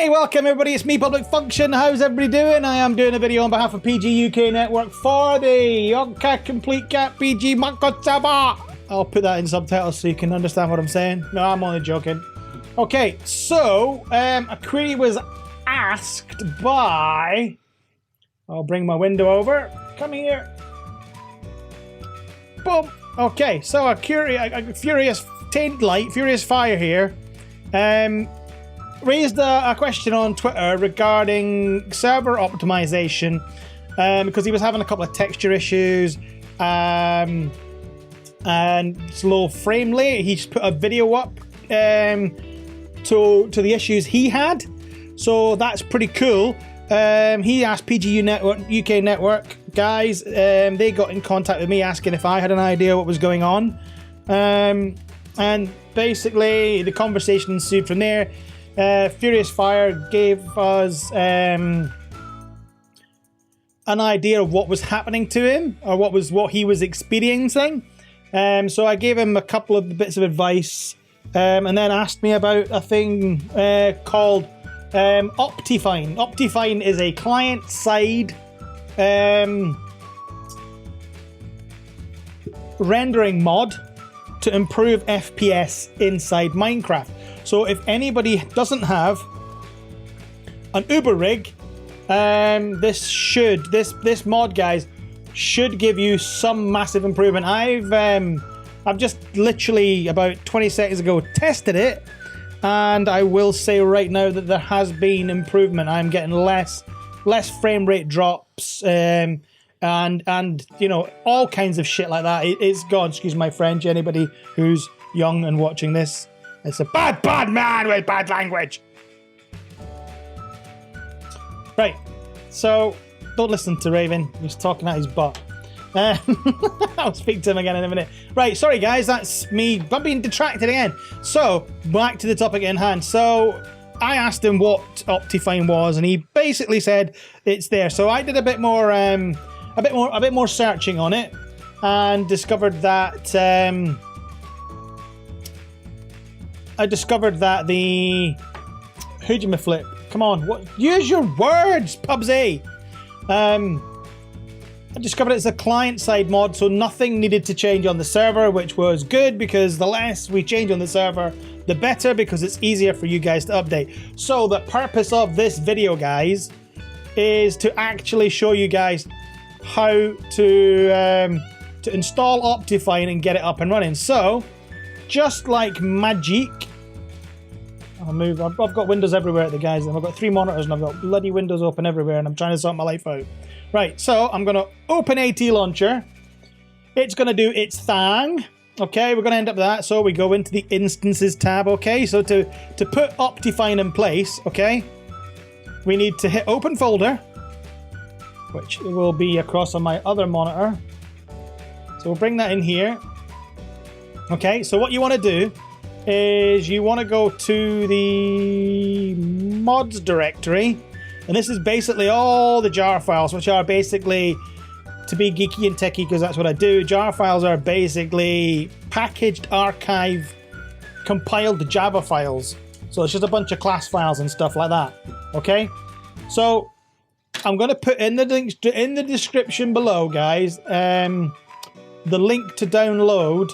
Hey, welcome everybody, it's me, Public Function. How's everybody doing? I am doing a video on behalf of PGUK Network for the PGUK Complete Cat PG Makotaba. I'll put that in subtitles so you can understand what I'm saying. No, I'm only joking. Okay, so a query was asked by... I'll bring my window over. Come here. Boom. Okay, so a furious taint light, furious fire here. Raised a question on Twitter regarding server optimization because he was having a couple of texture issues and slow frame rate. He just put a video up to the issues he had, so that's pretty cool. He asked PGUK Network guys, they got in contact with me asking if I had an idea what was going on, and basically the conversation ensued from there. Furious Fire gave us an idea of what was happening to him, or what he was experiencing. So I gave him a couple of bits of advice, and then asked me about a thing called OptiFine. OptiFine is a client-side rendering mod to improve FPS inside Minecraft. So if anybody doesn't have an Uber rig, this mod, guys, should give you some massive improvement. I've just literally about 20 seconds ago tested it, and I will say right now that there has been improvement. I'm getting less frame rate drops, and you know, all kinds of shit like that. It's gone. Excuse my French. Anybody who's young and watching this. It's a bad man with bad language. Right, so don't listen to Raven. He's talking at his butt. I'll speak to him again in a minute. Right, sorry guys, that's me. I'm being detracted again. So back to the topic in hand. So I asked him what OptiFine was, and he basically said it's there. So I did a bit more searching on it, and discovered that. the Hoojimaflip. Come on, use your words, Pubsy. I discovered it's a client-side mod, so nothing needed to change on the server, which was good because the less we change on the server, the better, because it's easier for you guys to update. So the purpose of this video, guys, is to actually show you guys how to install OptiFine and get it up and running. So, just like magic, I've got windows everywhere at the guys, and I've got 3 monitors, and I've got bloody windows open everywhere, and I'm trying to sort my life out. Right, so I'm going to open AT Launcher. It's going to do its thing. Okay, we're going to end up with that. So we go into the Instances tab, okay? So to put OptiFine in place, okay, we need to hit Open Folder, which will be across on my other monitor. So we'll bring that in here. Okay, so what you want to do is you want to go to the mods directory, and this is basically all the jar files, which are basically, to be geeky and techie, because that's what I do, jar files are basically packaged archive compiled Java files. So it's just a bunch of class files and stuff like that. Okay, so I'm going to put in the links in the description below, guys, the link to download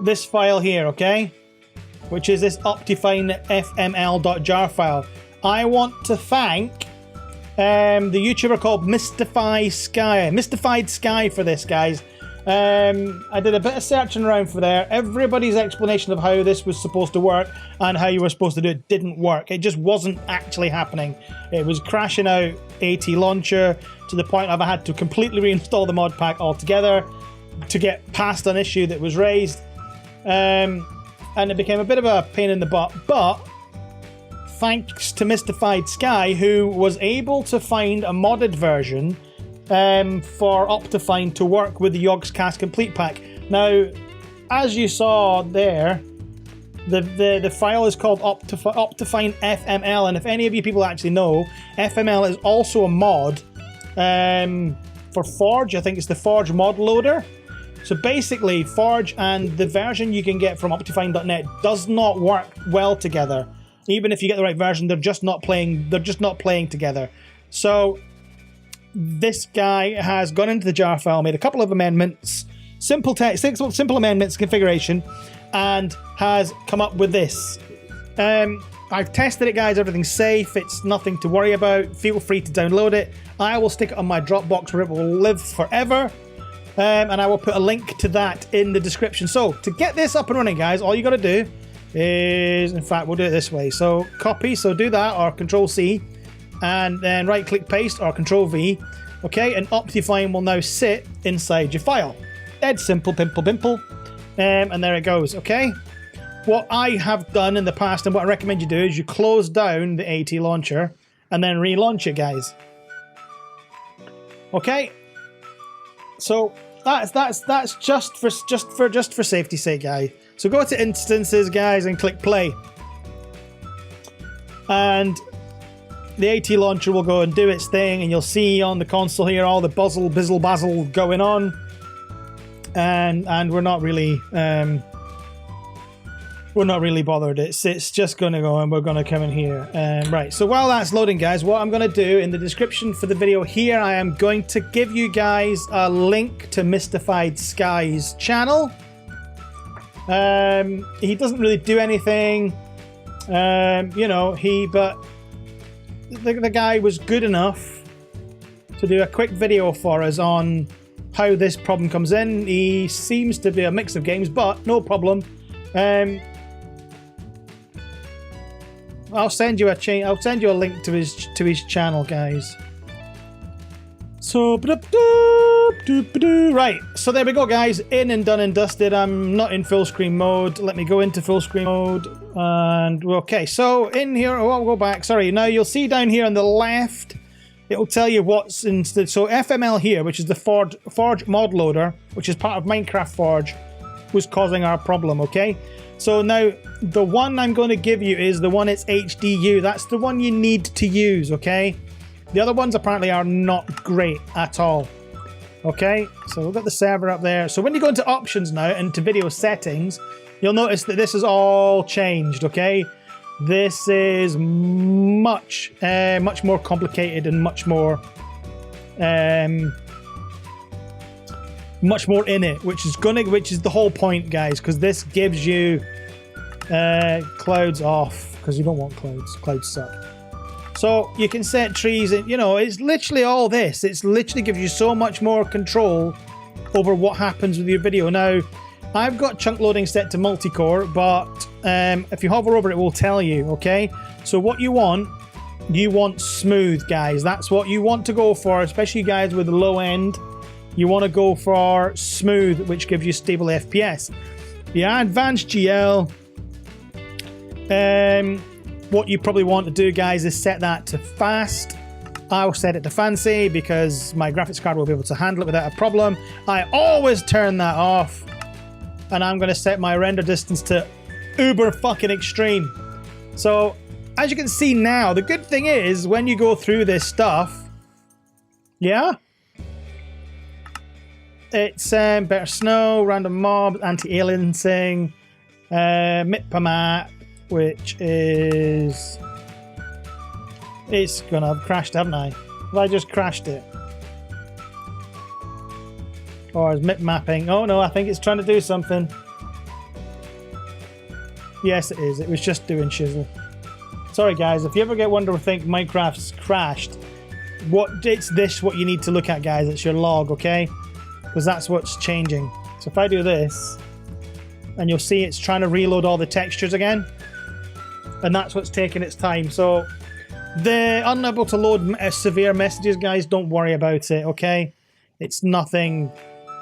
this file here, okay, which is this OptiFine fml.jar file. I want to thank the YouTuber called Mystified Sky for this, guys. I did a bit of searching around for there. Everybody's explanation of how this was supposed to work and how you were supposed to do it didn't work. It just wasn't actually happening. It was crashing out AT Launcher to the point of I had to completely reinstall the mod pack altogether to get past an issue that was raised. And it became a bit of a pain in the butt, but thanks to Mystified Sky, who was able to find a modded version for OptiFine to work with the Yogscast Complete Pack. Now, as you saw there, the file is called OptiFine FML, and if any of you people actually know, FML is also a mod for Forge. I think it's the Forge mod loader. So basically, Forge and the version you can get from OptiFine.net does not work well together. Even if you get the right version, they're just not playing. They're just not playing together. So this guy has gone into the jar file, made a couple of amendments, simple amendments, configuration, and has come up with this. I've tested it, guys. Everything's safe. It's nothing to worry about. Feel free to download it. I will stick it on my Dropbox where it will live forever. And I will put a link to that in the description. So to get this up and running, guys, all you got to do is, in fact, we'll do it this way. So copy, so do that, or Control C, and then right click paste or Control V. Okay, and OptiFine will now sit inside your file. Dead simple, pimple. And there it goes, okay? What I have done in the past and what I recommend you do is you close down the AT launcher and then relaunch it, guys. Okay? So that's just for safety's sake, guys. So go to instances, guys, and click play. And the AT launcher will go and do its thing, and you'll see on the console here all the bizzle bazzle going on. And we're not really bothered. It's just going to go, and we're going to come in here. Right, so while that's loading, guys, what I'm going to do in the description for the video here, I am going to give you guys a link to Mystified Sky's channel. He doesn't really do anything, you know, but the guy was good enough to do a quick video for us on how this problem comes in. He seems to be a mix of games, but no problem. I'll send you a link to his channel, guys. So right, so there we go, guys. In and done and dusted. I'm not in full screen mode. Let me go into full screen mode. And okay, so in here, I'll go back. Sorry, now you'll see down here on the left, it'll tell you what's instead. So FML here, which is the Forge mod loader, which is part of Minecraft Forge, was causing our problem, okay? So now the one I'm going to give you is the one, it's HDU. That's the one you need to use, okay? The other ones apparently are not great at all. Okay, so we've got the server up there. So when you go into options now, into video settings, you'll notice that this is all changed, okay? This is much more complicated and much more in it, which is the whole point, guys, because this gives you clouds off, because you don't want clouds. Clouds suck. So you can set trees, and you know, it's literally all this. It's literally gives you so much more control over what happens with your video. Now, I've got chunk loading set to multi-core, but if you hover over it, will tell you, okay? So what you want smooth, guys. That's what you want to go for, especially guys with low end. You want to go for smooth, which gives you stable FPS. Yeah, advanced GL. What you probably want to do, guys, is set that to fast. I'll set it to fancy because my graphics card will be able to handle it without a problem. I always turn that off. And I'm going to set my render distance to uber fucking extreme. So, as you can see now, the good thing is when you go through this stuff, yeah, it's better snow, random mob, anti-aliencing, MIPA map, which is... It's gonna have crashed, haven't I? Have I just crashed it? Or is MIP mapping? Oh no, I think it's trying to do something. Yes, it is. It was just doing shizzle. Sorry guys, if you ever get wonder or think Minecraft's crashed, it's this what you need to look at, guys. It's your log, okay? Because that's what's changing. So if I do this, and you'll see it's trying to reload all the textures again, and that's what's taking its time. So the unable to load severe messages, guys, don't worry about it, okay? It's nothing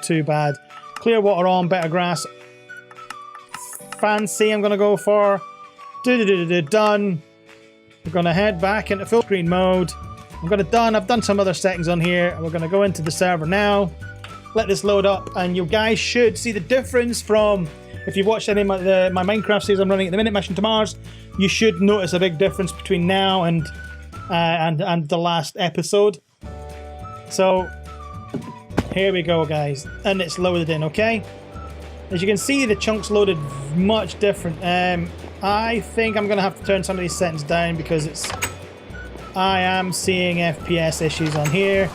too bad. Clear water on, better grass. Fancy, I'm gonna go for. Done. We're gonna head back into full screen mode. I've done some other settings on here. We're gonna go into the server now. Let this load up, and you guys should see the difference from, if you've watched any of my Minecraft series I'm running at the minute, Mission to Mars, you should notice a big difference between now and the last episode. So Here we go, guys. And it's loaded in, okay? As you can see, the chunk's loaded much different. I think I'm going to have to turn some of these settings down because I am seeing FPS issues on here.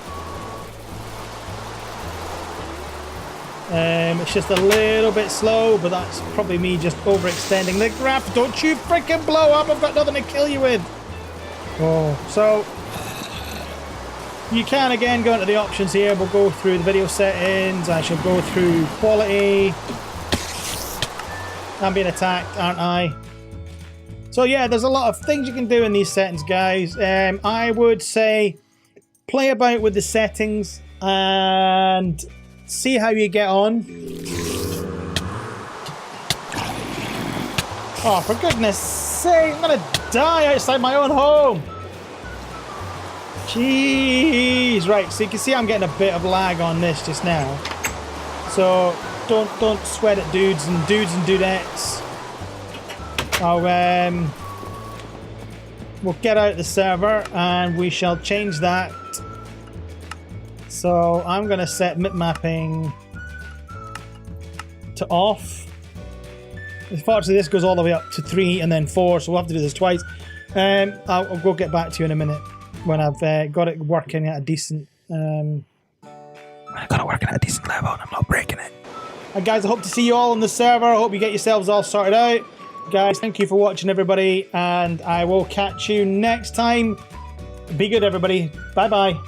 It's just a little bit slow, but that's probably me just overextending the graph. Don't you freaking blow up! I've got nothing to kill you with. Oh, so you can again go into the options here. We'll go through the video settings. I shall go through quality. I'm being attacked, aren't I? So yeah, there's a lot of things you can do in these settings, guys. I would say play about with the settings and see how you get on. Oh, for goodness sake, I'm gonna die outside my own home. Jeez. Right, so you can see I'm getting a bit of lag on this just now. So don't sweat it, dudes and dudettes. We'll get out the server and we shall change that. So I'm going to set mip mapping to off. Unfortunately, this goes all the way up to 3 and then 4, so we'll have to do this twice. I'll go get back to you in a minute when I've got it working at a decent. When I've got it working at a decent level and I'm not breaking it. And guys, I hope to see you all on the server. I hope you get yourselves all sorted out. Guys, thank you for watching, everybody, and I will catch you next time. Be good, everybody. Bye bye.